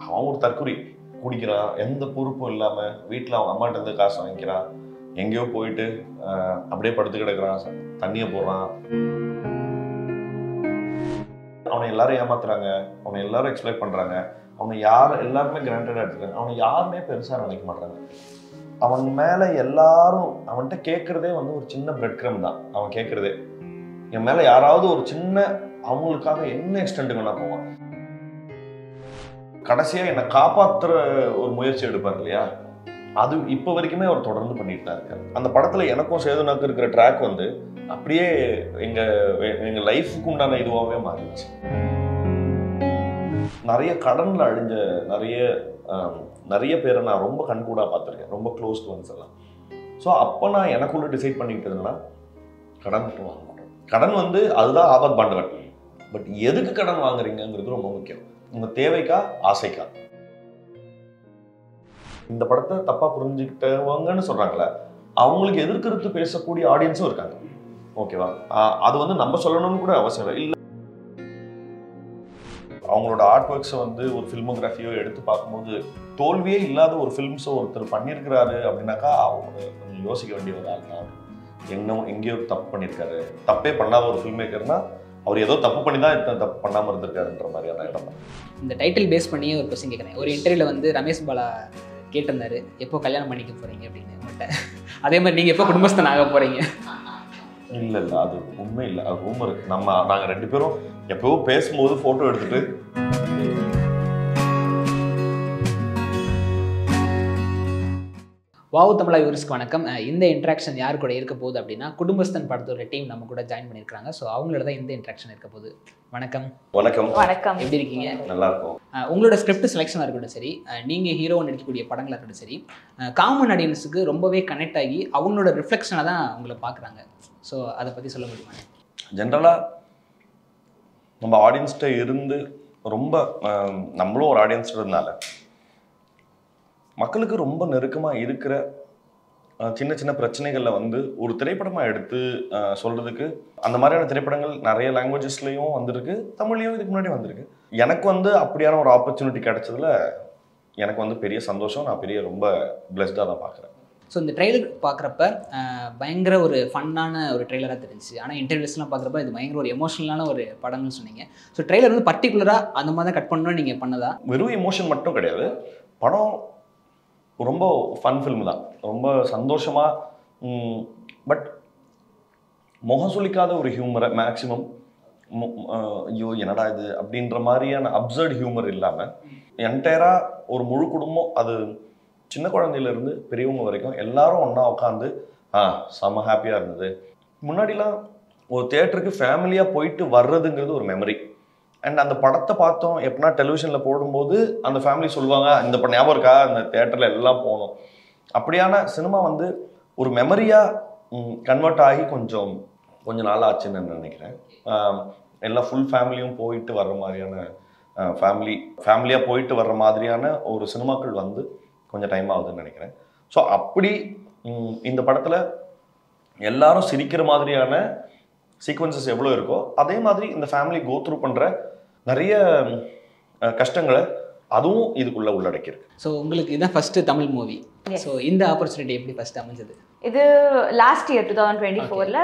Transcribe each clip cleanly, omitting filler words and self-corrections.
அவன் ஒரு தற்குறி, குடிக்கிறான், எந்த பொறுப்பும் இல்லாமல் வீட்டில் அவங்க அம்மாட்ட இருந்து காசு வாங்கிக்கிறான், எங்கேயோ போயிட்டு அப்படியே படுத்து கிடக்குறான், தண்ணியை போடுறான். அவனை எல்லாரும் ஏமாத்துறாங்க, அவனை எல்லாரும் எக்ஸ்பிளைட் பண்ணுறாங்க, அவனை எல்லாருமே கிராண்டடாக எடுத்துக்கிறாங்க, அவனை யாருமே பெருசாக நினைக்க மாட்டாங்க. அவன் மேலே எல்லாரும் அவன்கிட்ட கேட்குறதே வந்து ஒரு சின்ன பிரெட் கிரம் தான். அவன் கேட்குறதே என் மேலே யாராவது ஒரு சின்ன அவங்களுக்காக என்ன எக்ஸ்டெண்ட் வேணா போவான். கடைசியாக என்னை காப்பாற்றுற ஒரு முயற்சி எடுப்பார் இல்லையா, அது இப்போ வரைக்குமே அவர் தொடர்ந்து பண்ணிட்டு தான் இருக்காரு. அந்த படத்தில் எனக்கும் சேதுனாக்கு இருக்கிற ட்ராக் வந்து அப்படியே எங்கள் லைஃபுக்கு உண்டான இதுவாகவே மாறிடுச்சு. நிறைய கடனில் அழிஞ்ச நிறைய பேரை நான் ரொம்ப கண்கூடாக பார்த்துருக்கேன், ரொம்ப க்ளோஸ் ஒன்ஸ் எல்லாம். ஸோ அப்போ நான் எனக்குள்ள டிசைட் பண்ணிக்கிட்டதுன்னா கடன் மட்டும் வாங்க மாட்டேன். கடன் வந்து அதுதான் ஆபத் பாண்டவன். பட் எதுக்கு கடன் வாங்குறீங்கிறது ரொம்ப முக்கியம். உங்கள் தேவைக்கா ஆசைக்கா? இந்த படத்தை தப்பாக புரிஞ்சுக்கிட்டவங்கன்னு சொல்கிறாங்களே, அவங்களுக்கு எதிர்க்கிறது பேசக்கூடிய ஆடியன்ஸும் இருக்காங்க. ஓகேவா? அது வந்து நம்ம சொல்லணும்னு கூட அவசியம் இல்லை. அவங்களோட ஆர்ட் ஒர்க்ஸை வந்து ஒரு ஃபில்மோகிராஃபியோ எடுத்து பார்க்கும்போது தோல்வியே இல்லாத ஒரு ஃபில்ம்ஸோ ஒருத்தர் பண்ணியிருக்கிறாரு அப்படின்னாக்கா அவங்க கொஞ்சம் யோசிக்க வேண்டிய ஒரு ஆள் தான். எங்கேயோ தப்பு பண்ணியிருக்காரு. தப்பே பண்ணாத ஒரு ஃபில்ம் மேக்கர்னா அவர் ஏதோ தப்பு பண்ணி தான் தப்பு பண்ணாமல் இருந்திருக்காருன்ற மாதிரியான இடம் தான். இந்த டைட்டில் பேஸ் பண்ணியே ஒரு கொஸ்டின் கேட்குறேன். ஒரு இன்டர்வியூவில் வந்து ரமேஷ் பாலா கேட்டிருந்தாரு, எப்போ கல்யாணம் பண்ணிக்க போகிறீங்க அப்படின்னு. அதே மாதிரி நீங்கள் எப்போ குடும்பஸ்தன் ஆக போகிறீங்க? இல்லை அது உண்மை இல்லை, அது ரூமர். நாங்கள் 2 பேரும் எப்போவோ பேசும்போது ஃபோட்டோ எடுத்துட்டு வாவ் தமிழா வியூவர்ஸ்க்கு வணக்கம். இந்த இன்ட்ராக்ஷன் யார் கூட இருக்க போகுது அப்படின்னா, குடும்பஸ்தன் படத்தோட டீம் நம்ம கூட ஜாயின் பண்ணியிருக்காங்க. ஸோ அவங்களோட தான் இந்த இன்ட்ராக்ஷன் இருக்க போகுது. வணக்கம். வணக்கம். வணக்கம். எப்படி இருக்கீங்க? நல்லா இருக்கும். உங்களோட ஸ்கிரிப்ட் செலெக்ஷனாக இருக்கட்டும் சரி, நீங்கள் ஹீரோ நடிக்கக்கூடிய படங்களாக இருக்கட்டும் சரி, காமன் ஆடியன்ஸுக்கு ரொம்பவே கனெக்ட் ஆகி அவங்களோட ரிஃப்ளெக்ஷனாக தான் உங்களை பார்க்குறாங்க. ஸோ அதை பற்றி சொல்ல முடியுமா? ஜென்ரலாக நம்ம ஆடியன்ஸ்கிட்ட இருந்து ரொம்ப நம்மளும் ஒரு ஆடியன்ஸ்கிட்ட இருந்தால மக்களுக்கு ரொம்ப நெருக்கமாக இருக்கிற சின்ன சின்ன பிரச்சனைகளில் வந்து ஒரு திரைப்படமாக எடுத்து சொல்கிறதுக்கு அந்த மாதிரியான திரைப்படங்கள் நிறைய லாங்குவேஜஸ்லேயும் வந்திருக்கு, தமிழ்லையும் இதுக்கு முன்னாடி வந்திருக்கு. எனக்கு வந்து அப்படியான ஒரு ஆப்பர்ச்சுனிட்டி கிடைச்சதுல எனக்கு வந்து பெரிய சந்தோஷம். நான் ரொம்ப பிளெஸ்டாக தான் பார்க்குறேன். ஸோ இந்த ட்ரெய்லர் பார்க்குறப்ப பயங்கர ஒரு ஃபன்னான ஒரு ட்ரெய்லராக தெரிஞ்சிச்சு. ஆனால் இன்டர்வியூஸ்லாம் பார்க்குறப்ப இது பயங்கர ஒரு எமோஷனலான ஒரு படம்னு சொன்னீங்க. ஸோ ட்ரெய்லர் வந்து பர்டிகுலராக அந்த மாதிரி தான் கட் பண்ணணும்னு நீங்கள் பண்ணதா? வெறும் எமோஷன் மட்டும் கிடையாது, படம் ரொம்ப ஃபன் ஃபில்ம் தான், ரொம்ப சந்தோஷமாக. பட் முகம் சுளிக்காத ஒரு ஹியூமரை மேக்ஸிமம், ஐயோ என்னடா இது அப்படின்ற மாதிரியான அப்சர்ட் ஹியூமர் இல்லாமல் என்டையராக ஒரு முழு குடும்பம், அது சின்ன குழந்தையிலேருந்து பெரியவங்க வரைக்கும் எல்லாரும் ஒன்றா உட்காந்து செம்ம ஹாப்பியாக இருந்தது. முன்னாடிலாம் ஒரு தியேட்டருக்கு ஃபேமிலியாக போயிட்டு வர்றதுங்கிறது ஒரு மெமரி. அண்ட் அந்த படத்தை பார்த்தோம் எப்படின்னா டெலிவிஷனில் போடும்போது அந்த ஃபேமிலி சொல்லுவாங்க, இந்த படம் ஞாபகம் இருக்கா, அந்த தியேட்டரில் எல்லாம் போகணும். அப்படியான சினிமா வந்து ஒரு மெமரியாக கன்வெர்ட் ஆகி கொஞ்சம் நாள் ஆச்சுன்னு நான் நினைக்கிறேன். எல்லாம் ஃபுல் ஃபேமிலியும் போயிட்டு வர்ற மாதிரியான ஃபேமிலியாக போயிட்டு வர்ற மாதிரியான ஒரு சினிமாக்கள் வந்து கொஞ்சம் டைம் ஆகுதுன்னு நினைக்கிறேன். ஸோ அப்படி இந்த படத்தில் எல்லாரும் சிரிக்கிற மாதிரியான சீக்வன்சஸ் எவ்வளோ இருக்கோ அதே மாதிரி இந்த ஃபேமிலி கோ த்ரூ பண்ணுற நிறைய கஷ்டங்களை அதுவும் இதுக்குள்ளே உள்ளடக்கியிருக்கு. ஸோ உங்களுக்கு இதுதான் ஃபஸ்ட்டு தமிழ் மூவி. ஸோ இந்த ஆப்பர்ச்சுனிட்டி எப்படி ஃபஸ்ட்டு அமைஞ்சது? இது லாஸ்ட் இயர் 2024ல்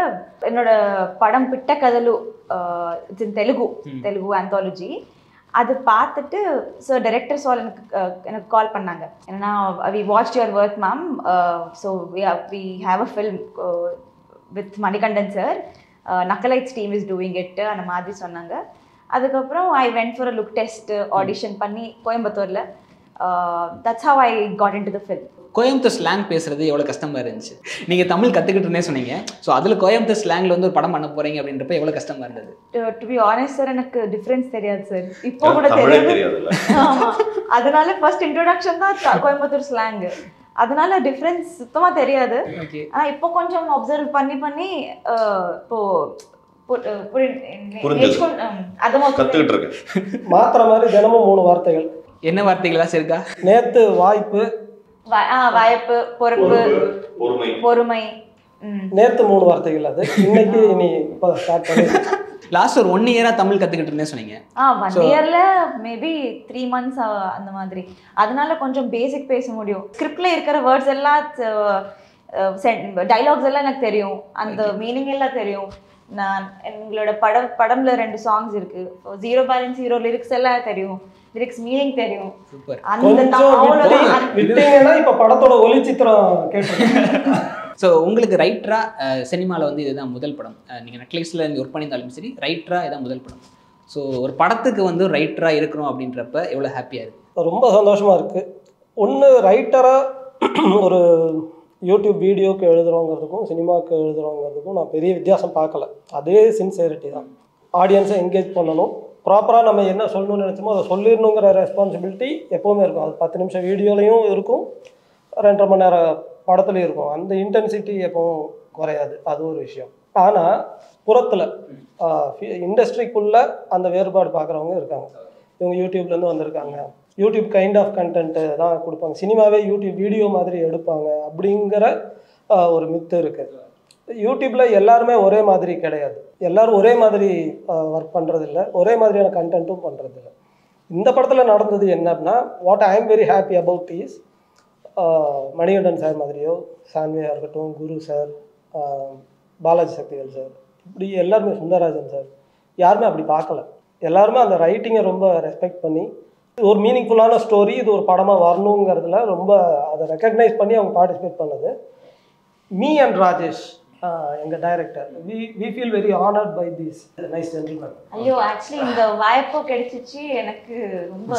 என்னோட படம் பிட்ட கதலு, தெலுங்கு ஆந்தாலஜி, அது பார்த்துட்டு ஸோ டைரக்டர் சால் எனக்கு கால் பண்ணாங்க. என்னன்னா we watched your work ma'am, so we have a film with Manikandan sir, Nakkalites team is doing it அந்த மாதிரி சொன்னாங்க. அதுக்கப்புறம் I went for a look test audition பண்ணி கோயம்புத்தூரில். That's how I got into the film. Coimbatore slang பேசுறது எவ்வளோ கஷ்டமாக இருந்துச்சு? நீங்கள் தமிழ் கற்றுக்கிட்டுனே சொன்னீங்க. ஸோ அதில் கோயம்புத்தூர் ஸ்லாங்கில் வந்து ஒரு படம் பண்ண போகிறீங்க அப்படின்றப்ப எவ்வளோ கஷ்டமாக இருந்தது? டு பி ஆனஸ்ட் சார், எனக்கு டிஃப்ரென்ஸ் தெரியாது சார், இப்போ கூட தெரியாது. அதனால ஃபர்ஸ்ட் இன்ட்ரோடக்ஷன் தான் கோயம்புத்தூர் ஸ்லாங், அதனால டிஃப்ரென்ஸ் சுத்தமாக தெரியாது. ஆனால் இப்போ கொஞ்சம் அப்சர்வ் பண்ணி இப்போ கற்றுக்கிட்டு இருக்கேன். மாத்திர மாதிரி தினமும் 3 வார்த்தைகள். என்ன வார்த்தைகளா இருக்கா? நேத்து வாய்ப்பு, வாய்ப்பு, பொறுப்பு, பொறுமை. நேத்து 3 வார்த்தைகள். அது இன்னைக்கு நீ இப்போ ஸ்டார்ட் பண்ணி லாஸ்ட் ஒரு 1 இயரா தமிழ் கத்துக்கிட்டு இருந்தேன் சொன்னீங்க. 1 இயர்ல மேபி 3 months அந்த மாதிரி. அதனால கொஞ்சம் பேசிக் பேச முடியும். ஸ்கிரிப்ட்ல இருக்கிற வேர்ட்ஸ் எல்லாம் டைலாக்ஸ் எல்லாம் எனக்கு தெரியும், அந்த மீனிங் எல்லாம் தெரியும். நான் எங்களோட படம்ல 2 சாங்ஸ் இருக்கு, ஜீரோ பேலன்ஸ் ஹீரோ லிரிக்ஸ் எல்லாம் தெரியும், லிரிக்ஸ் மீனிங் தெரியும். சூப்பர். விட்டீங்கன்னா இப்ப படத்தோட ஒளி சித்திரம் கேட்டிருக்கேன். ஸோ உங்களுக்கு ரைட்டரா சினிமாவில் வந்து இதுதான் முதல் படம். நீங்கள் நெட்ஃப்ளிக்ஸில் நீங்கள் ஒர்க் பண்ணியிருந்தாலும் சரி, ரைட்டரா இதுதான் முதல் படம். ஸோ ஒரு படத்துக்கு வந்து ரைட்டராக இருக்கிறோம் அப்படின்றப்ப எவ்வளோ ஹாப்பியாக இருக்குது? ரொம்ப சந்தோஷமாக இருக்குது. ஒன்று ரைட்டராக ஒரு யூடியூப் வீடியோக்கு எழுதுகிறோங்கிறதுக்கும் சினிமாவுக்கு எழுதுகிறோங்கிறதுக்கும் நான் பெரிய வித்தியாசம் பார்க்கல. அதே சின்சியரிட்டி தான். ஆடியன்ஸை என்கேஜ் பண்ணணும், ப்ராப்பராக நம்ம என்ன சொல்லணும்னு நினச்சோமோ அதை சொல்லிடணுங்கிற ரெஸ்பான்சிபிலிட்டி எப்போவுமே இருக்கும். அது 10 நிமிஷம் வீடியோலையும் இருக்கும், 2.5 மணி நேரம் படத்துலையும் இருக்கும். அந்த இன்டென்சிட்டி எப்பவும் குறையாது, அது ஒரு விஷயம். ஆனால் புறத்தில் இண்டஸ்ட்ரிக்குள்ளே அந்த வேறுபாடு பார்க்குறவங்க இருக்காங்க. இவங்க யூடியூப்லேருந்து வந்திருக்காங்க, யூடியூப் கைண்ட் ஆஃப் கண்டென்ட்டு தான் கொடுப்பாங்க, சினிமாவே யூடியூப் வீடியோ மாதிரி எடுப்பாங்க அப்படிங்கிற ஒரு மித்து இருக்குது. யூடியூப்பில் எல்லாருமே ஒரே மாதிரி கிடையாது, எல்லோரும் ஒரே மாதிரி ஒர்க் பண்ணுறதில்ல, ஒரே மாதிரியான கண்டென்ட்டும் பண்ணுறதில்ல. இந்த படத்தில் நடந்தது என்னன்னா, what I am very happy about is Manikandan sir மாதிரியோ, சான்வியாக இருக்கட்டும், குரு சார், பாலாஜி சக்திவேல் சார், இப்படி எல்லாருமே, சுந்தரராஜன் சார், யாருமே அப்படி பார்க்கல. எல்லாருமே அந்த ரைட்டிங்கை ரொம்ப ரெஸ்பெக்ட் பண்ணி ஒரு மீனிங்ஃபுல்லான ஸ்டோரி இது ஒரு படமாக வரணுங்கிறதுல ரொம்ப அதை ரெக்கக்னைஸ் பண்ணி அவங்க பார்ட்டிசிபேட் பண்ணது. மீ அண்ட் ராஜேஷ் எங்கள் director, we feel very honored by this nice gentleman. ஐயோ, ஆக்சுவலி இந்த வாய்ப்பு கிடைச்சிச்சு எனக்கு ரொம்ப.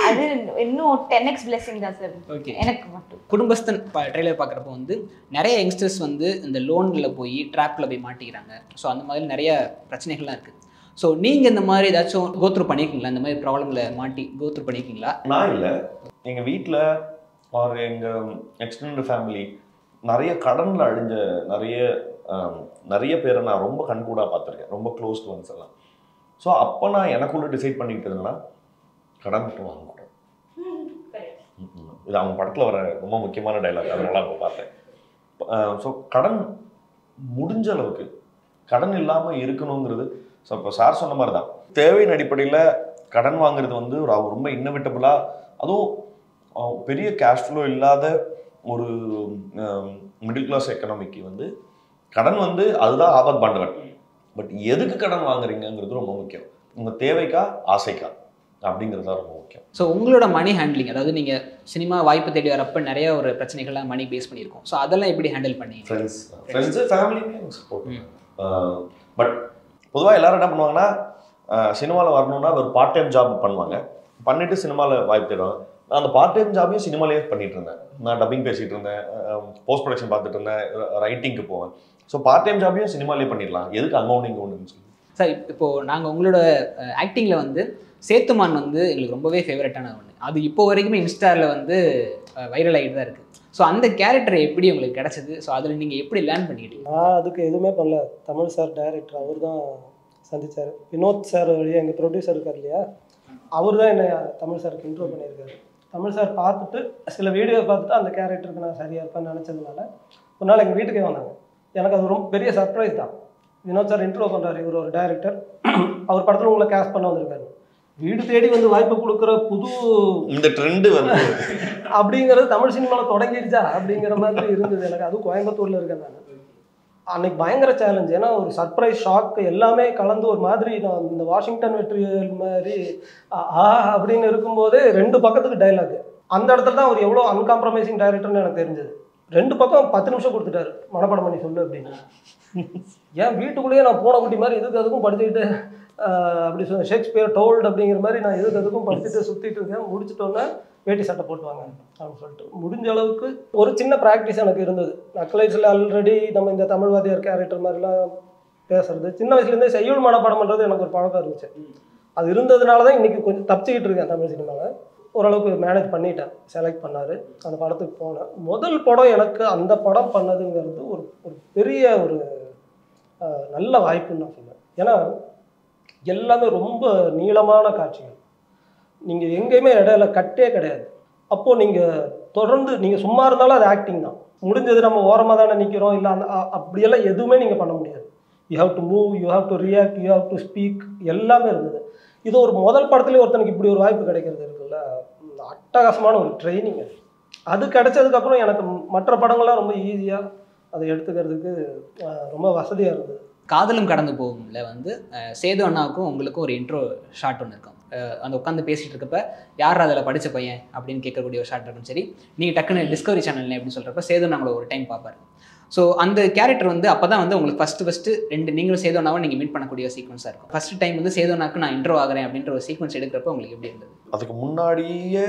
அது இன்னும் 10x blessing தான் சார். ஓகே, எனக்கு மட்டும். குடும்பஸ்தன் ட்ரெய்லர் பார்க்குறப்போ வந்து நிறைய யங்ஸ்டர்ஸ் வந்து இந்த லோனில் போய் ட்ராப்பில் போய் மாட்டிக்கிறாங்க. ஸோ அந்த மாதிரி நிறைய பிரச்சனைகள்லாம் இருக்குது. ஸோ நீங்கள் இந்த மாதிரி ஏதாச்சும் கோத்ரூ பண்ணியிருக்கீங்களா? இந்த மாதிரி ப்ராப்ளமில் மாட்டி கோத்ரூ பண்ணியிருக்கீங்களா? நான் இல்லை, எங்கள் வீட்டில் ஒரு எங்கள் எக்ஸ்டெண்டட் ஃபேமிலி நிறைய கடனில் அழிஞ்ச நிறைய பேரை நான் ரொம்ப கண்கூடாக பார்த்துருக்கேன், ரொம்ப க்ளோஸ் ஒன்ஸ் எல்லாம். ஸோ அப்போ நான் எனக்குள்ளே டிசைட் பண்ணிக்கிட்டு இருந்தேன்னா கடன் மட்டும் வாங்கக்கூடாது. இது அவங்க படத்தில் வர ரொம்ப முக்கியமான டைலாக், அதனால இப்போ பார்த்தேன். ஸோ கடன் முடிஞ்ச அளவுக்கு கடன் இல்லாமல் இருக்கணுங்கிறது. ஸோ இப்போ சார் சொன்ன மாதிரி தான், தேவையின் அடிப்படையில் கடன் வாங்குறது வந்து ஒரு ரொம்ப இன்னோவேட்டபுளாக, அதுவும் பெரிய கேஷ் ஃப்ளோ இல்லாத ஒரு மிடில் கிளாஸ் எக்கனாமிக்கு வந்து கடன் வந்து அதுதான் ஆபத் பாண்டவன். பட் எதுக்கு கடன் வாங்குறீங்கிறது ரொம்ப முக்கியம், உங்கள் தேவைக்கா ஆசைக்கா அப்படிங்கிறது தான் ரொம்ப முக்கியம். ஸோ உங்களோட மணி ஹேண்ட்லிங், அதாவது நீங்கள் சினிமா வாய்ப்பு தேடி வரப்போ நிறைய ஒரு பிரச்சனைகள்லாம் மணி பேஸ் பண்ணியிருக்கோம். ஸோ அதெல்லாம் எப்படி ஹேண்டில் பண்ணீங்க? ஃப்ரெண்ட்ஸு ஃபேமிலியுமே எனக்கு சப்போர்ட். பட் பொதுவாக எல்லாரும் என்ன பண்ணுவாங்கன்னா, சினிமாவில் வரணுன்னா ஒரு பார்ட் டைம் ஜாப் பண்ணுவாங்க, பண்ணிவிட்டு சினிமாவில் வாய்ப்பு தேடுவாங்க. நான் அந்த பார்ட் டைம் ஜாபையும் சினிமாலேயே பண்ணிட்டு இருந்தேன். நான் டப்பிங் பேசிகிட்டு இருந்தேன், போஸ்ட் ப்ரொடக்ஷன் பார்த்துட்டு இருந்தேன், ரைட்டிங்க்கு போவேன். ஸோ பார்ட் டைம் ஜாபையும் சினிமாலேயே பண்ணிடலாம், எதுக்கு அங்கே ஒன்றுன்னு சொல்லி. சார், இப்போது நாங்கள் உங்களோட ஆக்டிங்கில் வந்து சேத்துமான் வந்து எங்களுக்கு ரொம்பவே ஃபேவரட்டான ஒன்று. அது இப்போ வரைக்குமே இன்ஸ்டாவில் வந்து வைரல் ஆகிட்டு தான் இருக்குது. ஸோ அந்த கேரக்டர் எப்படி உங்களுக்கு கிடச்சிது? ஸோ அதில் நீங்கள் எப்படி லேர்ன் பண்ணிக்கிட்டீங்க? நான் அதுக்கு எதுவுமே பண்ணல. தமிழ் சார் டைரக்டர் அவர் தான் சந்தித்தார். வினோத் சார் வழியாக எங்கள் ப்ரொடியூசர் இருக்கார் இல்லையா, அவர் தான் என்னை தமிழ் சாருக்கு இன்ட்ரோ பண்ணியிருக்காரு. தமிழ் சார் பார்த்துட்டு சில வீடியோ பார்த்துட்டு அந்த கேரக்டருக்கு நான் சரியாக இருப்பேன்னு நினச்சதுனால ஒரு நாள் எங்கள் வீட்டுக்கே வந்தாங்க. எனக்கு அது ரொம்ப பெரிய சர்ப்ரைஸ் தான். வினோத் சார் இன்ட்ரோ பண்ணுறாரு, இவர் ஒரு டைரக்டர், அவர் படத்தில் உங்களை கேஸ்ட் பண்ண வந்திருக்காரு, வீடு தேடி வந்து வாய்ப்பு கொடுக்குற புது இந்த ட்ரெண்டு வந்து அப்படிங்கிறது தமிழ் சினிமாவில் தொடங்கிடுச்சா அப்படிங்கிற மாதிரி இருந்தது எனக்கு. அதுவும் கோயம்புத்தூரில் இருக்கேன் நான். அன்னைக்கு பயங்கர சேலஞ்ச், ஏன்னா ஒரு சர்ப்ரைஸ் ஷாக் எல்லாமே கலந்து ஒரு மாதிரி. நான் இந்த வாஷிங்டன் வெற்றிவேல் மாதிரி அப்படின்னு இருக்கும்போது 2 பக்கத்துக்கு டைலாக், அந்த இடத்துல தான் அவர் எவ்வளோ அன்காம்ப்ரமைசிங் டைரக்டர்னு எனக்கு தெரிஞ்சது. 2 பக்கம் 10 நிமிஷம் கொடுத்துட்டாரு, மனப்பாடம் பண்ணி சொல்லு அப்படின்னு. ஏன் வீட்டுக்குள்ளேயே நான் போன குட்டி மாதிரி எதுக்கு அதுக்கும் படிச்சுக்கிட்டு அப்படி சொன்ன ஷேக்ஸ்பியர் டோல்டு அப்படிங்கிற மாதிரி நான் எதுக்கு அதுக்கும் படிச்சுட்டு சுற்றிட்டு இருக்கேன். முடிச்சுட்டோன்னே வேட்டி சட்டை போட்டுவாங்க அப்படின்னு சொல்லிட்டு முடிஞ்ச அளவுக்கு ஒரு சின்ன ப்ராக்டிஸ் எனக்கு இருந்தது. நக்கலைட்ஸில் ஆல்ரெடி நம்ம இந்த தமிழ்வாதியார் கேரக்டர் மாதிரிலாம் பேசுறது சின்ன வயசுலேருந்தே செய்யுள் மனப்பாடம் பண்ணுறது எனக்கு ஒரு பழக்கம் இருந்துச்சு. அது இருந்ததுனால தான் இன்றைக்கி கொஞ்சம் தப்பிச்சுக்கிட்டு இருக்கேன் தமிழ் சினிமாவில். ஓரளவுக்கு மேனேஜ் பண்ணிட்டேன். செலக்ட் பண்ணார், அந்த படத்துக்கு போனேன். முதல் படம் எனக்கு அந்த படம் பண்ணதுங்கிறது ஒரு ஒரு பெரிய ஒரு நல்ல வாய்ப்புன்னு நான் சொல்லுவேன். ஏன்னா எல்லாமே ரொம்ப நீளமான காட்சிகள், நீங்கள் எங்கேயுமே இடையில கட்டே கிடையாது. அப்போது நீங்கள் தொடர்ந்து நீங்கள் சும்மா இருந்தாலும் அது ஆக்டிங் தான். முடிஞ்சது நம்ம ஓரமாக தானே நிற்கிறோம், இல்லை அந்த அப்படியெல்லாம் எதுவுமே நீங்கள் பண்ண முடியாது. You have to move, you have to react, you have to speak, எல்லாமே இருந்தது. இது ஒரு முதல் படத்துலேயே ஒருத்தனுக்கு இப்படி ஒரு வாய்ப்பு கிடைக்கிறது இருக்குல்ல, அட்டகாசமான ஒரு ட்ரைனிங். அது கிடைச்சதுக்கப்புறம் எனக்கு மற்ற படங்கள்லாம் ரொம்ப ஈஸியாக அதை எடுத்துக்கிறதுக்கு ரொம்ப வசதியாக இருந்தது. காதலும் கடந்து போகும்ல வந்து சேது அண்ணாவுக்கும் உங்களுக்கும் ஒரு இன்ட்ரோ ஷாட் ஒன்று இருக்கும். அந்த உட்காந்து பேசிகிட்டு இருக்கப்ப யார் அதில் படித்த பையன் அப்படின்னு கேட்கக்கூடிய ஒரு ஷாட் இருக்கும். சரி, நீங்கள் டக்குன்னு டிஸ்கவரி சேனல்ல எப்படி சொல்கிறப்ப சேது அண்ணாங்களை ஒரு டைம் பார்ப்பாரு. ஸோ அந்த கேரக்டர் வந்து அப்போ தான் வந்து உங்களுக்கு ஃபஸ்ட்டு நீங்களும் சேது அண்ணாவை நீங்கள் மீட் பண்ணக்கூடிய சீக்வன்ஸாக இருக்கும். ஃபஸ்ட்டு டைம் வந்து சேது அண்ணாவுக்கு நான் இன்ட்ரோ ஆகிறேன் அப்படின்ற ஒரு சீக்வன்ஸ் எடுக்கிறப்ப உங்களுக்கு எப்படி இருந்தது? அதுக்கு முன்னாடியே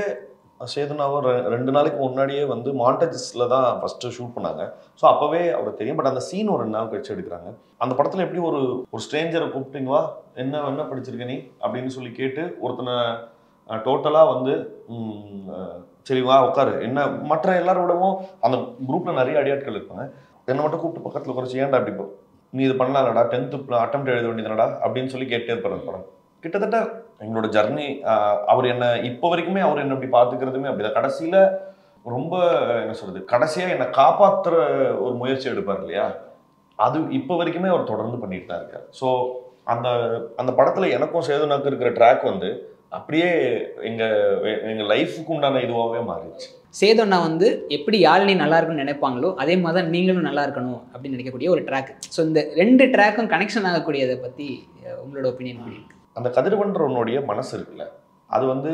சேதுனாவை 2 நாளைக்கு முன்னாடியே வந்து மாண்டேஜஸில் தான் ஃபஸ்ட்டு ஷூட் பண்ணாங்க. ஸோ அப்போவே அவருக்கு தெரியும். பட் அந்த சீன் ஒரு 2 நாள் கழிச்சு எடுக்கிறாங்க. அந்த படத்தில் எப்படி ஒரு ஸ்ட்ரேஞ்சரை கூப்பிட்டீங்களா, என்ன படிச்சிருக்க நீ அப்படின்னு சொல்லி கேட்டு ஒருத்தனை டோட்டலாக வந்து சரி வா உட்காரு, என்ன மற்ற எல்லாரோடவும் அந்த குரூப்பில் நிறைய அடியாட்கள் இருப்பாங்க, என்னை மட்டும் கூப்பிட்டு பக்கத்தில் குறைச்சி ஏன்டா அப்படி நீ இது பண்ணலாம்டா, 10th அட்டெம்ப்ட் எழுத வேண்டியதுனடா அப்படின்னு சொல்லி கேட்டே இருப்பார் அந்த படம். கிட்டத்தட்ட எங்களோட ஜர்னி அவர் என்ன இப்போ வரைக்குமே அவர் என்ன அப்படி பார்த்துக்கிறதுமே அப்படிதான். கடைசியில் ரொம்ப என்ன சொல்றது, கடைசியாக என்னை காப்பாற்றுற ஒரு முயற்சி எடுப்பார் இல்லையா, அது இப்போ வரைக்குமே அவர் தொடர்ந்து பண்ணிட்டு தான் இருக்கார். ஸோ அந்த படத்தில் எனக்கும் சேதுனாக்கு இருக்கிற ட்ராக் வந்து அப்படியே எங்கள் லைஃபுக்கு உண்டான இதுவாகவே மாறிடுச்சு. சேது அண்ணா வந்து எப்படி யாழினி நல்லா இருக்குன்னு நினைப்பாங்களோ அதே மாதிரி தான் நீங்களும் நல்லா இருக்கணும் அப்படின்னு நினைக்கக்கூடிய ஒரு ட்ராக். ஸோ இந்த 2 ட்ராக்கும் கனெக்ஷன் ஆகக்கூடியதை பற்றி உங்களோட ஒப்பீனியன் எப்படி இருக்கு? அந்த கதிரவன்றவனுடைய மனசு இருக்குல்ல, அது வந்து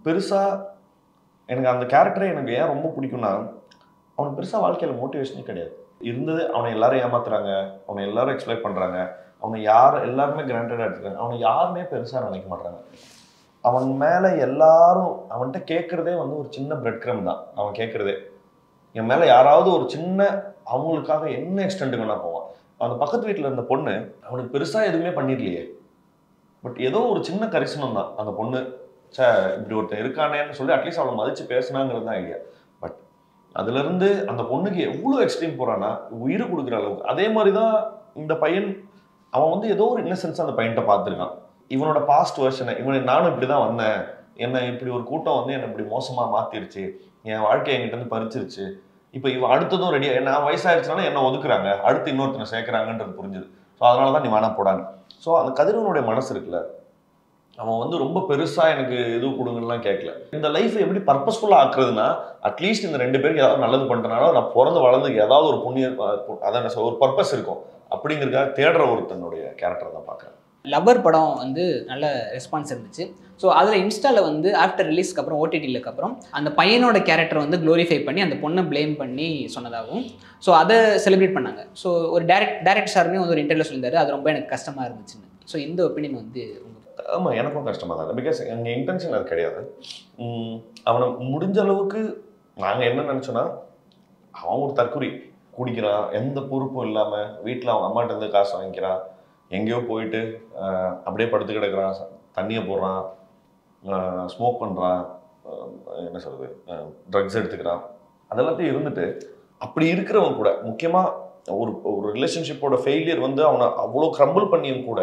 பெருசாக எனக்கு அந்த கேரக்டரை எனக்கு ஏன் ரொம்ப பிடிக்கும்னா, அவனுக்கு பெருசாக வாழ்க்கையில் மோட்டிவேஷனே கிடையாது. இருந்தது அவனை எல்லாரும் ஏமாத்துறாங்க, அவனை எல்லாரும் எக்ஸ்ப்ளைட் பண்ணுறாங்க, அவனை எல்லாருமே கிராண்டடாக எடுத்துக்கிறாங்க, அவனை யாருமே பெருசாக நினைக்க மாட்டாங்க. அவன் மேலே எல்லாரும் அவன்கிட்ட கேட்குறதே வந்து ஒரு சின்ன பிரெட் கிரம் தான். அவன் கேட்குறதே என் மேலே யாராவது ஒரு சின்ன அவங்களுக்காக என்ன எக்ஸ்டெண்ட் வேணா போவான். அந்த பக்கத்து வீட்டில் இருந்த பொண்ணு அவனுக்கு பெருசாக எதுவுமே பண்ணிடலையே, பட் ஏதோ ஒரு சின்ன கரிசனம் தான் அந்த பொண்ணு, இப்படி ஒருத்தன் இருக்கானேன்னு சொல்லி அட்லீஸ்ட் அவளை மதித்து பேசினாங்கிறது தான் ஐடியா. பட் அதுலேருந்து அந்த பொண்ணுக்கு எவ்வளோ எக்ஸ்ட்ரீம் போகிறான்னா உயிர் கொடுக்குற அளவுக்கு. அதே மாதிரி தான் இந்த பையன், அவன் வந்து ஏதோ ஒரு இன்னசென்ஸ் அந்த பையன்கிட்ட பார்த்துருக்கான். இவனோட பாஸ்ட் வெர்ஷனை, நானும் இப்படி தான் வந்தேன், என்னை இப்படி ஒரு கூட்டம் வந்து என்னை இப்படி மோசமாக மாற்றிருச்சு, என் வாழ்க்கை என்கிட்ட வந்து பறிச்சிருச்சு, இப்போ இவன் அடுத்ததும் ரெடியாக என்ன வயசாகிடுச்சுனாலும் என்ன ஒதுக்குறாங்க, அடுத்து இன்னொருத்தனை சேர்க்குறாங்கன்றது புரிஞ்சுது. ஸோ அதனால தான் நீ வேணா போடாங்க. ஸோ அந்த கதிரவனுடைய மனசு இருக்குல்ல, அவன் வந்து ரொம்ப பெருசாக எனக்கு எது கொடுங்கலாம் கேட்கல. இந்த லைஃப் எப்படி பர்பஸ்ஃபுல்லாக ஆக்குறதுனா, அட்லீஸ்ட் இந்த 2 பேருக்கு ஏதாவது நல்லது பண்ணுறனால நான் பிறந்து வளர்ந்துக்கு ஏதாவது ஒரு புண்ணியம், அதான் ஒரு பர்பஸ் இருக்கும் அப்படிங்கிறதுக்காக தேடுற ஒருத்தனுடைய கேரக்டர் தான் பார்க்குறேன். லவர் படம் வந்து நல்ல ரெஸ்பான்ஸ் இருந்துச்சு. ஸோ அதில் இன்ஸ்டாவில் வந்து ஆஃப்டர் ரிலீஸ்க்கு அப்புறம் ஓடிடிக்கு அப்புறம் அந்த பையனோட கேரக்டர் வந்து க்ளோரிஃபை பண்ணி அந்த பொண்ணை ப்ளேம் பண்ணி சொன்னதாகவும், ஸோ அதை செலிப்ரேட் பண்ணாங்க. ஸோ ஒரு டேரக்டர் சாருமே வந்து ஒரு இன்டர்வியூ சொல்லியிருந்தாரு, அது ரொம்ப எனக்கு கஷ்டமாக இருந்துச்சுன்னு. ஸோ இந்த ஒப்பீனியன் வந்து ஆமாம், எனக்கும் கஷ்டமாக தான். பிகாஸ் எங்கள் இன்டென்ஷன் அது கிடையாது. அவனை முடிஞ்ச அளவுக்கு நாங்கள் என்ன நினச்சோன்னா, அவன் ஒரு தற்குறி, குடிக்கிறான், எந்த பொறுப்பும் இல்லாமல் வீட்டில் அவங்க அம்மாட்ட இருந்து காசு வாங்கிக்கிறான், எங்கேயோ போயிட்டு அப்படியே படுத்து கிடக்கிறான், தண்ணியை போடுறான், ஸ்மோக் பண்ணுறான், என்ன சொல்கிறது, ட்ரக்ஸ் எடுத்துக்கிறான், அதெல்லாத்தையும் இருந்துட்டு அப்படி இருக்கிறவன் கூட முக்கியமாக ஒரு ரிலேஷன்ஷிப்போட ஃபெயிலியர் வந்து அவனை அவ்வளோ க்ரம்பிள் பண்ணியும் கூட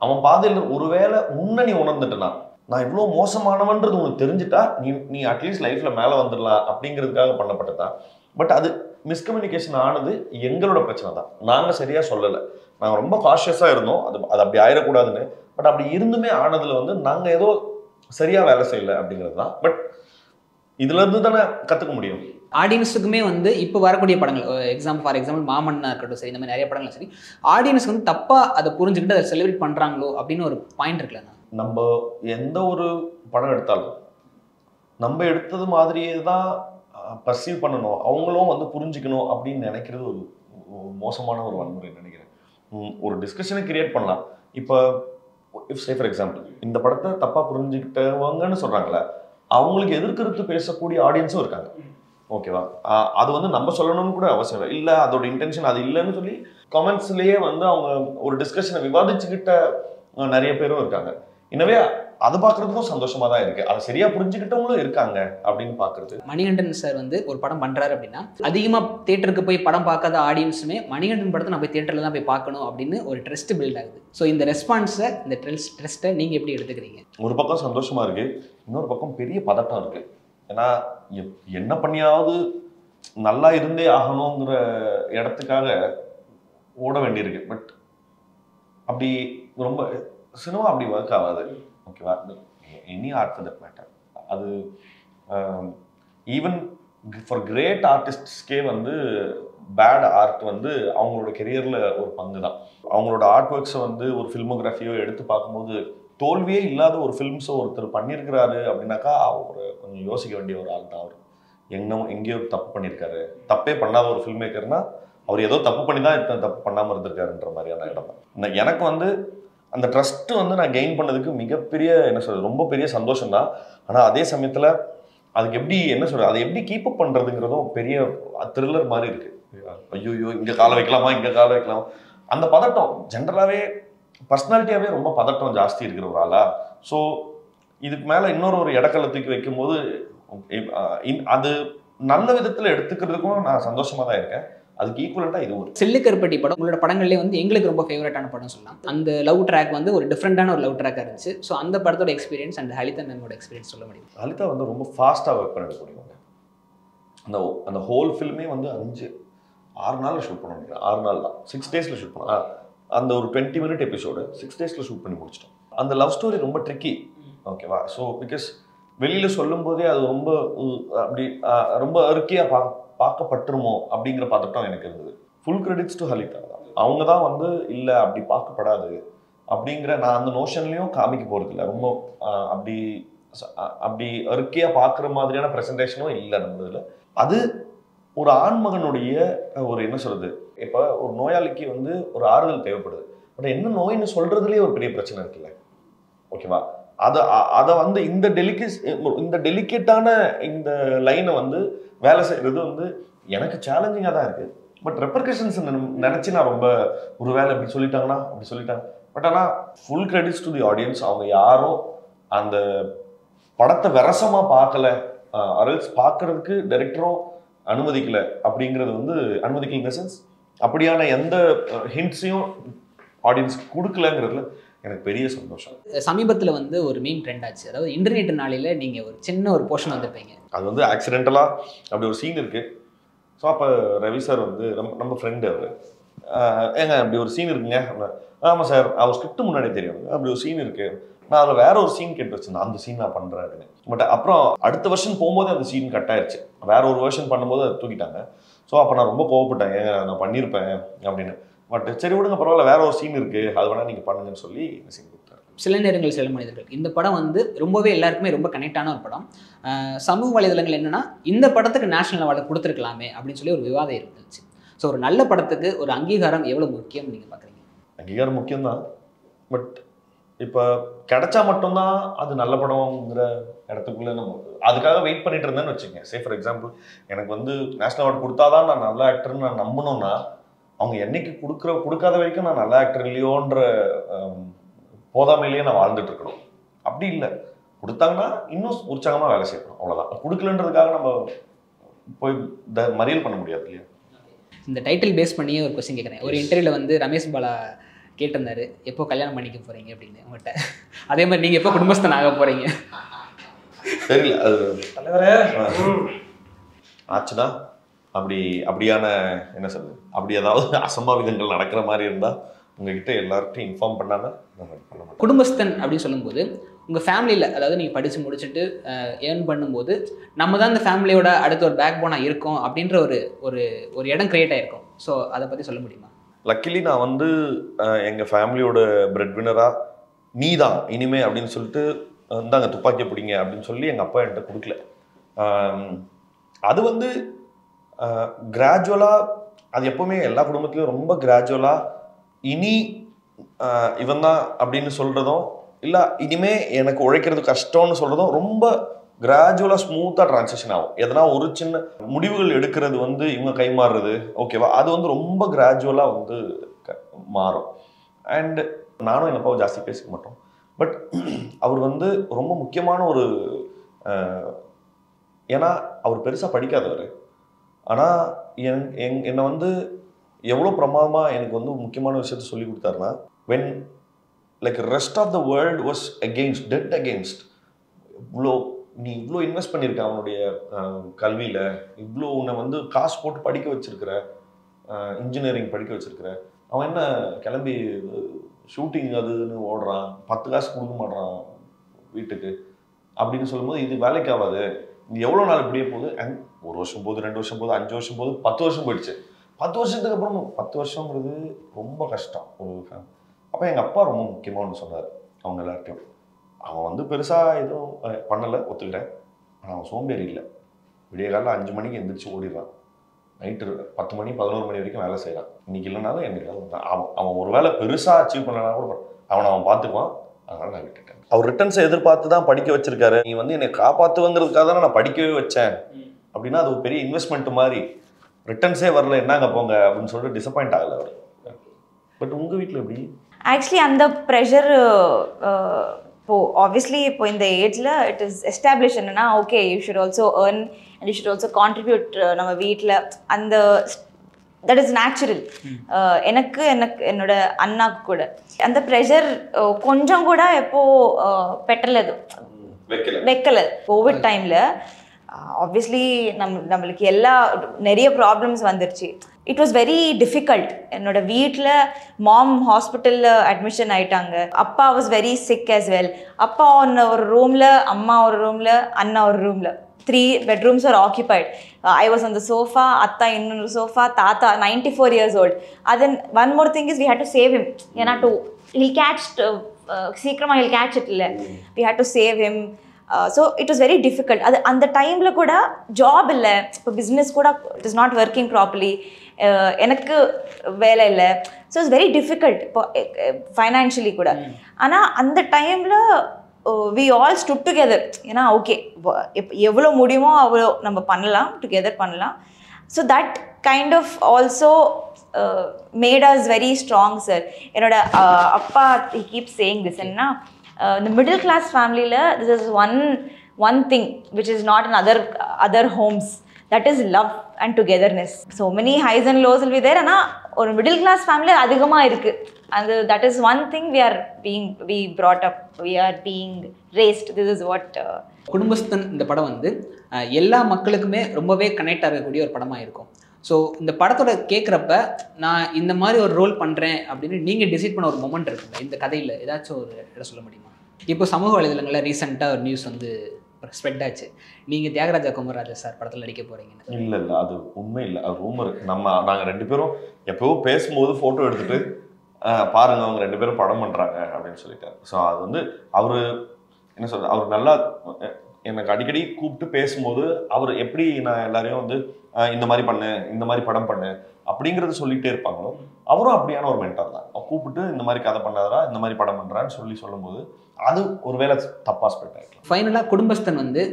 அவன் பாதையில் ஒருவேளை உன்னை நீ உணர்ந்துட்டனா, நான் இவ்வளோ மோசமானவன்றது உனக்கு தெரிஞ்சுட்டா நீ அட்லீஸ்ட் லைஃப்பில் மேலே வந்துடலாம் அப்படிங்கிறதுக்காக பண்ணப்பட்டதா. பட் அது மிஸ்கம்யூனிகேஷன் ஆனது எங்களோட பிரச்சனை தான். நாங்கள் சரியாக சொல்லலை, நாங்கள் ரொம்ப காஷியஸாக இருந்தோம், அது அப்படி ஆயிடக்கூடாதுன்னு. பட் அப்படி இருந்துமே ஆனதில் வந்து நாங்கள் ஏதோ சரியாக வேலை செய்யலை அப்படிங்கிறது தான். பட் இதுலேருந்து தானே கற்றுக்க முடியும். ஆடியன்ஸுக்குமே வந்து இப்போ வரக்கூடிய படங்கள், ஃபார் எக்ஸாம்பிள் மாமன்னா இருக்கட்டும் சரி, இந்த மாதிரி நிறைய படங்கள் சரி, ஆடியன்ஸ் வந்து தப்பாக அதை புரிஞ்சுக்கிட்டு அதை செலிப்ரேட் பண்ணுறாங்களோ அப்படின்னு ஒரு பாயிண்ட் இருக்குல்ல. நம்ம எந்த ஒரு படம் எடுத்தாலும் நம்ம எடுத்தது மாதிரியே தான் பர்சீவ் பண்ணணும், அவங்களும் வந்து புரிஞ்சுக்கணும் அப்படின்னு நினைக்கிறது ஒரு மோசமான ஒரு வன்முறை நினைக்கிறேன். ஒரு டிஸ்கஷனை கிரியேட் பண்ணலாம். இப்போ ஃபார் எக்ஸாம்பிள் இந்த படத்தை தப்பாக புரிஞ்சுக்கிட்டவங்கன்னு சொல்கிறாங்களே, அவங்களுக்கு எதிர்கருத்து பேசக்கூடிய ஆடியன்ஸும் இருக்காங்க. ஓகேவா, அது வந்து நம்ம சொல்லணும்னு கூட அவசியம் இல்லை, அதோட இன்டென்ஷன் அது இல்லைன்னு சொல்லி கமெண்ட்ஸ்லேயே வந்து அவங்க ஒரு டிஸ்கஷனை விவாதிச்சுக்கிட்ட நிறைய பேரும் இருக்காங்க. எனவே அதை பார்க்குறதுக்கும் சந்தோஷமாக தான் இருக்குது. அதை சரியாக புரிஞ்சுக்கிட்டவங்களும் இருக்காங்க அப்படின்னு பார்க்குறது. மணிகண்டன் சார் வந்து ஒரு படம் பண்ணுறாரு அப்படின்னா அதிகமாக தியேட்டருக்கு போய் படம் பார்க்காத ஆடியன்ஸுமே மணிகண்டன் படத்தை நான் போய் தியேட்டரில் தான் போய் பார்க்கணும் அப்படின்னு ஒரு ட்ரஸ்ட் பில்ட் ஆகுது. ஸோ இந்த ரெஸ்பான்ஸை, இந்த ட்ரஸ்ட்டை நீங்கள் எப்படி எடுத்துக்கிறீங்க? ஒரு பக்கம் சந்தோஷமாக இருக்குது, இன்னொரு பக்கம் பெரிய பதட்டம் இருக்குது. ஏன்னா என்ன பண்ணியாவது நல்லா இருந்தே ஆகணுங்கிற இடத்துக்காக ஓட வேண்டியிருக்கு. பட் அப்படி ரொம்ப சினிமா அப்படி ஒர்க் ஆகாது. ஓகேவா? Any art for that matter. அது ஈவன் ஃபார் கிரேட் ஆர்டிஸ்ட்ஸ்கே வந்து பேட் ஆர்ட் வந்து அவங்களோட கெரியரில் ஒரு பங்கு தான். அவங்களோட ஆர்ட் ஒர்க்ஸை வந்து ஒரு ஃபில்மோகிராஃபியோ எடுத்து பார்க்கும்போது தோல்வியே இல்லாத ஒரு ஃபிலிம்ஸை ஒருத்தர் பண்ணியிருக்கிறாரு அப்படின்னாக்கா அவர் கொஞ்சம் யோசிக்க வேண்டிய ஒரு ஆள் தான். அவர் எங்கேயோ தப்பு பண்ணியிருக்காரு. தப்பே பண்ணாத ஒரு ஃபில்ம் மேக்கர்னா அவர் ஏதோ தப்பு பண்ணி தான் இத்தனை தப்பு பண்ணாமல் இருந்திருக்காருன்ற மாதிரியான இடம் தான். எனக்கு வந்து அந்த ட்ரஸ்ட்டு வந்து நான் கெயின் பண்ணதுக்கு மிகப்பெரிய என்ன சொல்றது ரொம்ப பெரிய சந்தோஷம் தான். ஆனால் அதே சமயத்தில் அதுக்கு எப்படி என்ன சொல்றது அதை எப்படி கீப் அப் பண்ணுறதுங்கிறதும் பெரிய த்ரில்லர் மாதிரி இருக்கு. ஐயோ இங்கே காலை வைக்கலாமா இங்கே காலை வைக்கலாமா அந்த பதட்டம் ஜென்ரலாகவே பர்சனாலிட்டியாகவே ரொம்ப பதட்டம் ஜாஸ்தி இருக்கிற ஒரு ஆளா. ஸோ இதுக்கு மேலே இன்னொரு இடக்கலத்துக்கு வைக்கும்போது அது நல்ல விதத்தில் எடுத்துக்கிறதுக்கும் நான் சந்தோஷமாக தான் இருக்கேன். அதுக்கு ஈக்குவலண்டாக இது ஒரு சில்லுக்கருப்பட்டி படம் உங்களோட படங்கள்லேயே வந்து எங்களுக்கு ரொம்ப ஃபேவரட்டான படம் சொல்லலாம். அந்த லவ் ட்ராக் வந்து ஒரு டிஃப்ரெண்டான ஒரு லவ் ட்ராக்காக இருந்துச்சு. ஸோ அந்த படத்தோட எக்ஸ்பீரியன்ஸ் அண்ட் ஹலிதா மேமோட எக்ஸ்பீரியன்ஸ் சொல்ல முடியும்? ஹலிதா வந்து ரொம்ப ஃபாஸ்ட்டாக ஒர்க் பண்ணிடக்கூடியவங்க. அந்த ஹோல் ஃபில்மே வந்து 5-6 நாளில் ஷூட் பண்ண முடியும். 6 நாள் தான், 6 டேஸில் ஷூட் பண்ணலாம். அந்த ஒரு 20 மினிட் எபிசோடு 6 டேஸில் ஷூட் பண்ணி முடிச்சிட்டோம். அந்த லவ் ஸ்டோரி ரொம்ப ட்ரிக்கி. ஓகேவா? ஸோ பிகாஸ் வெளியில் சொல்லும் போதே அது ரொம்ப அப்படி ரொம்ப அருக்கியாக பார்க்கப்பட்டுருமோ அப்படிங்கிற பதட்டம் எனக்கு இருந்தது. ஃபுல் கிரெடிட்ஸ் டு ஹலிதா தான். அவங்க தான் வந்து இல்லை அப்படி பார்க்கப்படாது அப்படிங்கிற நான் அந்த நோஷன்லையும் காமிக்க போகிறது இல்லை. ரொம்ப அப்படி அருக்கியாக பார்க்குற மாதிரியான ப்ரெசன்டேஷனும் இல்லை நம்ம இதில். அது ஒரு ஆண்மகனுடைய ஒரு என்ன சொல்றது, இப்போ ஒரு நோயாளிக்கு வந்து ஒரு ஆறுதல் தேவைப்படுது. பட் என்ன நோயின்னு சொல்றதுலேயே ஒரு பெரிய பிரச்சனை இருக்குல்ல. ஓகேவா? அதை வந்து இந்த டெலிகேட்டான இந்த லைனை வந்து வேலை செய்யறது வந்து எனக்கு சேலஞ்சிங்காக தான் இருக்கு. பட் ரெப்பர்கஷன்ஸ் நினைச்சு நான் ரொம்ப ஒரு வேலை இப்படி சொல்லிட்டாங்கன்னா அப்படி சொல்லிட்டாங்க. பட் ஆனால் full credits to the audience. அவங்க யாரும் அந்த படத்தை விரசமா பார்க்கல, அரல்ஸ் பார்க்கறதுக்கு டைரக்டரும் அனுமதிக்கல அப்படிங்கிறது வந்து அனுமதிக்கல இன் த சென்ஸ் அப்படியான எந்த ஹிண்ட்ஸையும் ஆடியன்ஸ் கொடுக்கலங்கிறதுல எனக்கு பெரிய சந்தோஷம். சமீபத்தில் வந்து ஒரு மீன் ட்ரெண்ட் ஆச்சு. அதாவது இன்டர்நெட் நாளையில் நீங்கள் ஒரு சின்ன ஒரு போர்ஷன் வந்துருப்பீங்க. அது வந்து ஆக்சிடென்டலாக அப்படி ஒரு சீன் இருக்கு. ஸோ அப்போ ரவி சார் வந்து நம்ம ஃப்ரெண்டு அவர், ஏங்க அப்படி ஒரு சீன் இருக்குங்க. ஆமாம் சார், அவர் ஸ்கிரிப்ட் முன்னாடி தெரியும் அப்படி ஒரு சீன் இருக்கு, நான் அதில் வேற ஒரு சீன் கேட்டு வச்சிருந்தேன், அந்த சீன் நான் பண்ணுறேன். பட் அப்புறம் அடுத்த வருஷன் போகும்போது அந்த சீன் கட் ஆயிடுச்சு. வேற ஒரு வருஷன் பண்ணும்போது அதை தூக்கிட்டாங்க. ஸோ அப்போ நான் ரொம்ப கோவப்பட்டேன், ஏங்க நான் பண்ணியிருப்பேன் அப்படின்னு. பட் சரி விடுங்க பரவாயில்ல, வேற ஒரு சீன் இருக்கு, அது வேணா நீங்கள் பண்ணுங்கன்னு சொல்லி இந்த சீன் கொடுத்தாரு. சில நேரங்கள் சில மனிதர்கள் இந்த படம் வந்து ரொம்பவே எல்லாருக்குமே ரொம்ப கனெக்டான ஒரு படம். சமூக வலைதளங்கள் என்னன்னா இந்த படத்துக்கு நேஷனல் அவார்டு கொடுத்துருக்கலாமே அப்படின்னு சொல்லி ஒரு விவாதம் இருந்துச்சு. ஸோ ஒரு நல்ல படத்துக்கு ஒரு அங்கீகாரம் எவ்வளோ முக்கியம் நீங்கள் பார்க்குறீங்க? அங்கீகாரம் முக்கியம்தான். பட் இப்போ கிடைச்சா மட்டும்தான் அது நல்ல படம்ங்கிற இடத்துக்குள்ள நம்ம அதுக்காக வெயிட் பண்ணிட்டு இருந்தேன்னு வச்சுக்கோங்க. சே ஃபார் எக்ஸாம்பிள், எனக்கு வந்து நேஷனல் அவார்டு கொடுத்தாதான் நான் நல்ல ஆக்டர்னு நான் நம்பணும்னா அவங்க என்னைக்கு கொடுக்காத வரைக்கும் நான் நல்ல ஆக்டர் இல்லையோன்ற போதாமையிலேயே நான் வாழ்ந்துட்டு இருக்கணும். அப்படி இல்லை, கொடுத்தாங்கன்னா இன்னும் உற்சாகமாக வேலை செய்யணும், அவ்வளோதான். கொடுக்கலன்றதுக்காக நம்ம போய் மறியல் பண்ண முடியாது இல்லையா? இந்த டைட்டில் பேஸ் பண்ணியே ஒரு கொஸ்டின் கேட்குறேன். ஒரு இன்டர்வியூவில் வந்து ரமேஷ் பாலா கேட்டிருந்தாரு, எப்போ கல்யாணம் பண்ணிக்க போகிறீங்க அப்படின்னு உங்கள்கிட்ட. அதே மாதிரி நீங்கள் எப்போ குடும்பஸ்தன் ஆக போகிறீங்க? தெரியல, அது தலைவரே ஆச்சுன்னா அப்படியான என்ன சொல்றது, அப்படி ஏதாவது அசம்பாவிதங்கள் நடக்கிற மாதிரி இருந்தால் உங்ககிட்ட எல்லார்ட்டையும் இன்ஃபார்ம் பண்ணாமல் நம்ம பண்ண மாட்டோம். குடும்பஸ்தன் அப்படின்னு சொல்லும்போது உங்கள் ஃபேமிலியில், அதாவது நீங்கள் படித்து முடிச்சுட்டு ஏர்ன் பண்ணும்போது நம்ம தான் இந்த ஃபேமிலியோட அடுத்த ஒரு பேக் போனாக இருக்கோம் அப்படின்ற ஒரு இடம் கிரியேட் ஆகிருக்கும். ஸோ அதை பற்றி சொல்ல முடியுமா? லக்கிலி நான் வந்து எங்கள் ஃபேமிலியோட பிரெட் வினராக நீ தான் இனிமே அப்படின்னு சொல்லிட்டு இந்தாங்க துப்பாக்கியை பிடிங்க அப்படின்னு சொல்லி எங்கள் அப்பா என்கிட்ட கொடுக்கல. அது வந்து கிராஜுவலாக, அது எப்போவுமே எல்லா குடும்பத்துலேயும் ரொம்ப கிராஜுவலாக இனி இவன் தான் அப்படின்னு சொல்கிறதும் இல்லை இனிமே எனக்கு உழைக்கிறது கஷ்டம்னு சொல்கிறதும் ரொம்ப கிராஜுவலாக ஸ்மூத்தாக ட்ரான்ஸிஷன் ஆகும். எதனா ஒரு சின்ன முடிவுகள் எடுக்கிறது வந்து இவங்க கை மாறுறது, ஓகேவா, அது வந்து ரொம்ப கிராஜுவலாக வந்து மாறும். அண்ட் நானும் எங்கள் அப்பாவை ஜாஸ்தி பேசிக்க மாட்டோம். பட் அவர் வந்து ரொம்ப முக்கியமான ஒரு ஏன்னா அவர் பெருசாக படிக்காதவர். ஆனால் என்னை வந்து எவ்வளோ பிரமாதமாக எனக்கு வந்து முக்கியமான விஷயத்த சொல்லி கொடுத்தாருன்னா, when like rest of the world was against, dead against, இவ்வளோ நீ இவ்வளோ இன்வெஸ்ட் பண்ணியிருக்க அவனுடைய கல்வியில், இவ்வளோ உன்னை வந்து காசு போட்டு படிக்க வச்சிருக்கிற, இன்ஜினியரிங் படிக்க வச்சிருக்கிற, அவன் என்ன கிளம்பி ஷூட்டிங் அதுன்னு ஓடுறான், 10 காசு கொடுக்க மாட்றான் வீட்டுக்கு அப்படின்னு சொல்லும்போது இது வேலைக்கு ஆகாது. இது எவ்வளோ நாள் இப்படியே போகுது, 1 வருஷம் போகுது, 2 வருஷம் போகுது, 5 வருஷம் போகுது, 10 வருஷம் போயிடுச்சு. 10 வருஷத்துக்கு அப்புறம் 10 வருஷங்கிறது ரொம்ப கஷ்டம் ஒரு. அப்போ எங்கள் அப்பா ரொம்ப முக்கியமாக ஒன்று சொன்னார் அவங்க எல்லார்ட்டையும். அவன் வந்து பெருசாக எதுவும் பண்ணலை, ஒத்துக்கிறேன். ஆனால் அவன் சோம்பேறி இல்லை. விடிய காலையில் 5 மணிக்கு எந்திரிச்சு ஓடிடுறான், நைட்டு 10 மணி 11 மணி வரைக்கும் வேலை செய்கிறான். இன்னைக்கு இல்லைனாலும் என்னைக்கு அவன் ஒரு வேலை பெருசாக அச்சீவ் பண்ணலனா கூட அவன் பார்த்துக்குவான். அதனால் நான் விட்டுட்டேன். அவர் ரிட்டர்ன்ஸை எதிர்பார்த்து தான் படிக்க வச்சிருக்காரு. நீ வந்து என்னை காப்பாற்றுவங்கிறதுக்காக தானே நான் படிக்கவே வச்சேன் அப்படின்னா அது ஒரு பெரிய இன்வெஸ்ட்மெண்ட் மாதிரி. ரிட்டர்ன்ஸே வரல, என்னங்க போங்க அப்படின்னு சொல்லிட்டு டிசப்பாயிண்ட் ஆகலை அவர். பட் உங்கள் வீட்டில் எப்படி? ஆக்சுவலி அந்த ப்ரெஷர் இப்போ ஆப்வியஸ்லி இப்போ இந்த ஏஜில் இட் இஸ் எஸ்டாப்ளிஷ் என்னன்னா, okay you should also earn and you should also contribute. நம்ம வீட்டில் அந்த தட் இஸ் நேச்சுரல். எனக்கு என்னோட அண்ணாக்கு கூட அந்த ப்ரெஷர் கொஞ்சம் கூட எப்போ பெட்டலது வைக்கல. கோவிட் டைமில் ஆப்வியஸ்லி நம்மளுக்கு நிறைய ப்ராப்ளம்ஸ் வந்துருச்சு. It was very difficult. என்னோட வீட்டில் மாம் ஹாஸ்பிட்டலில் அட்மிஷன் ஆகிட்டாங்க. அப்பா was very sick as well. அப்பா ஒரு ரூமில், அம்மா ஒரு ரூமில், அண்ணா ஒரு ரூமில், 3 bedrooms are occupied. I was on the sofa, atta innonru sofa, tata 94 years old. Then one more thing is we had to save him. He'll catch seekrama he'll catch it illa. We had to save him. So it was very difficult. And the time la kuda job illa, business kuda it is not working properly. Enakku vela illa. So it's very difficult financially kuda. Ana and the time la we all stood together. ஏன்னா okay எவ்வளோ முடியுமோ அவ்வளோ நம்ம பண்ணலாம், together பண்ணலாம். So that kind of also made us very strong sir. என்னோட அப்பா he keeps saying this என்னன்னா, இந்த மிடில் கிளாஸ் ஃபேமிலியில் this is one thing which is not in other homes, that is love and togetherness. So many highs and lows will be there. ஆனால் ஒரு middle class family அதிகமாக இருக்குது. And that is one thing we brought up, we are being raised. This is what குடும்பஸ்தன் இந்த படம் வந்து எல்லா மக்களுக்குமே ரொம்பவே connect ஆகக்கூடிய ஒரு படமாக இருக்கும். ஸோ இந்த படத்தோட கேட்குறப்ப நான் இந்த மாதிரி ஒரு ரோல் பண்ணுறேன் அப்படின்னு நீங்கள் டிசைட் பண்ண ஒரு மொமெண்ட் இருக்குங்க இந்த கதையில் ஏதாச்சும் ஒரு இடம் சொல்ல முடியுமா? இப்போ சமூக வலைதளங்களில் ரீசெண்டாக ஒரு நியூஸ் வந்து ஸ்ப்ரெட் ஆச்சு, நீங்கள் தியாகராஜா குமரராஜா சார் படத்தில் நடிக்க போகிறீங்கன்னு. இல்லை அது உண்மை இல்லை, அது ரூமர். நாங்கள் 2 பேரும் எப்போவோ பேசும்போது ஃபோட்டோ எடுத்துகிட்டு பாருங்க அவங்க 2 பேரும் படம் பண்ணுறாங்க அப்படின்னு சொல்லிட்டாரு. ஸோ அது வந்து அவர் என்ன சொல்றது, அவர் நல்லா எனக்கு அடிக்கடி கூப்பிட்டு பேசும்போது அவர் எப்படி நான் எல்லாரையும் வந்து இந்த மாதிரி பண்ணு, இந்த மாதிரி படம் பண்ணு அப்படிங்கிறது சொல்லிகிட்டே இருப்பாங்களோ, அவரும் அப்படியான ஒரு மென்டார் தான். கூப்பிட்டு இந்த மாதிரி கதை பண்ணாதரா, இந்த மாதிரி படம் பண்ணுறான்னு சொல்லும்போது அது ஒரு வேளை தப்பாக ஸ்ப்ரெட் ஆகிடும். ஃபைனலாக குடும்பஸ்தன் வந்து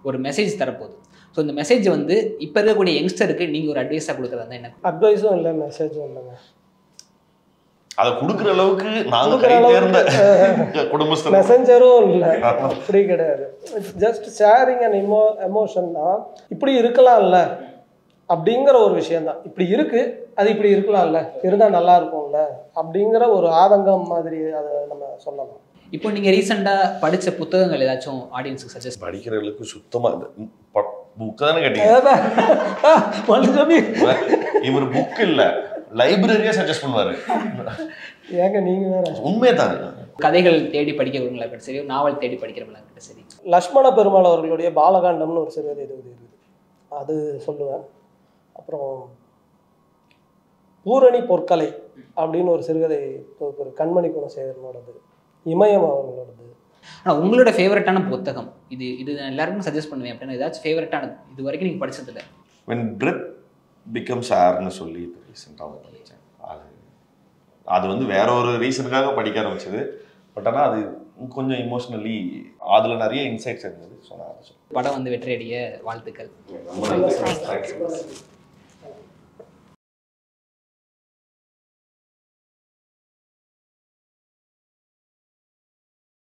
ஒரு மெசேஜ் தரப்போகுது. ஸோ இந்த மெசேஜ் வந்து இப்போ இருக்கக்கூடிய யங்ஸ்டருக்கு நீங்கள் ஒரு அட்வைஸாக கொடுக்குறதா? என்ன அட்வைஸும் இல்லை, மெசேஜும் இல்லைங்க. அதை கொடுக்குற அளவுக்கு நாங்கள் கை தேர்ந்த குடும்பஸ்தர் மெசஞ்சரும் இல்லை, அப்படி கிடையாது. ஜஸ்ட் ஷேரிங் அண்ட் எமோஷன் தான். இப்படி இருக்கலாம்ல அப்படிங்கிற ஒரு விஷயந்தான். இப்படி இருக்கு, அது இப்படி இருக்கலாம்ல, இருந்தால் நல்லா இருக்கும்ல அப்படிங்கிற ஒரு ஆதங்கம் மாதிரி அதை நம்ம சொல்லலாம். இப்போ நீங்கள் ரீசெண்டாக படித்த புத்தகங்கள் ஏதாச்சும் ஆடியன்ஸுக்கு சஜஸ்ட்? படிக்கிறவங்களுக்கு சுத்தமாக புக்கு தானே கேட்டீங்க. இவர் புக் இல்லை, லைப்ரரியே சஜஸ்ட் பண்ணுவாரு. ஏங்க நீங்க வேற. உண்மையே தான். கதைகள் தேடி படிக்கிறவங்களா இருக்கட்டும் சரி, நாவல் தேடி படிக்கிறவங்களா இருக்கட்டும் சரி, லக்ஷ்மண பெருமாள் அவர்களுடைய பாலகாண்டம்னு ஒரு சிறுகதை இருக்குது, அது சொல்லுவேன். அப்புறம் பூரணி பொற்கலை அப்படின்னு ஒரு சிறுகதை ஒரு கண்மணி குணசேகரனோடது, இமயம் அவர்களோடது. ஆனால் உங்களோட ஃபேவரட்டான புத்தகம் இது எல்லாருக்கும் சஜஸ்ட் பண்ணுவேன் அப்படின்னா ஏதாச்சும் ஃபேவரட்டானது இது வரைக்கும் நீங்கள் படிச்சதில்லை? When Breath Becomes Airன்னு சொல்லி இப்போ ரீசெண்டாக படித்தேன். அது வந்து வேற ஒரு ரீசனுக்காக படிக்க ஆரம்பிச்சது. பட் ஆனால் அது கொஞ்சம் இமோஷ்னலி அதில் நிறைய இன்சைட்ஸ் இருந்தது. ஸோ நான் அதை சொல்லுவேன். படம் வந்து வெற்றியடைய வாழ்த்துக்கள்.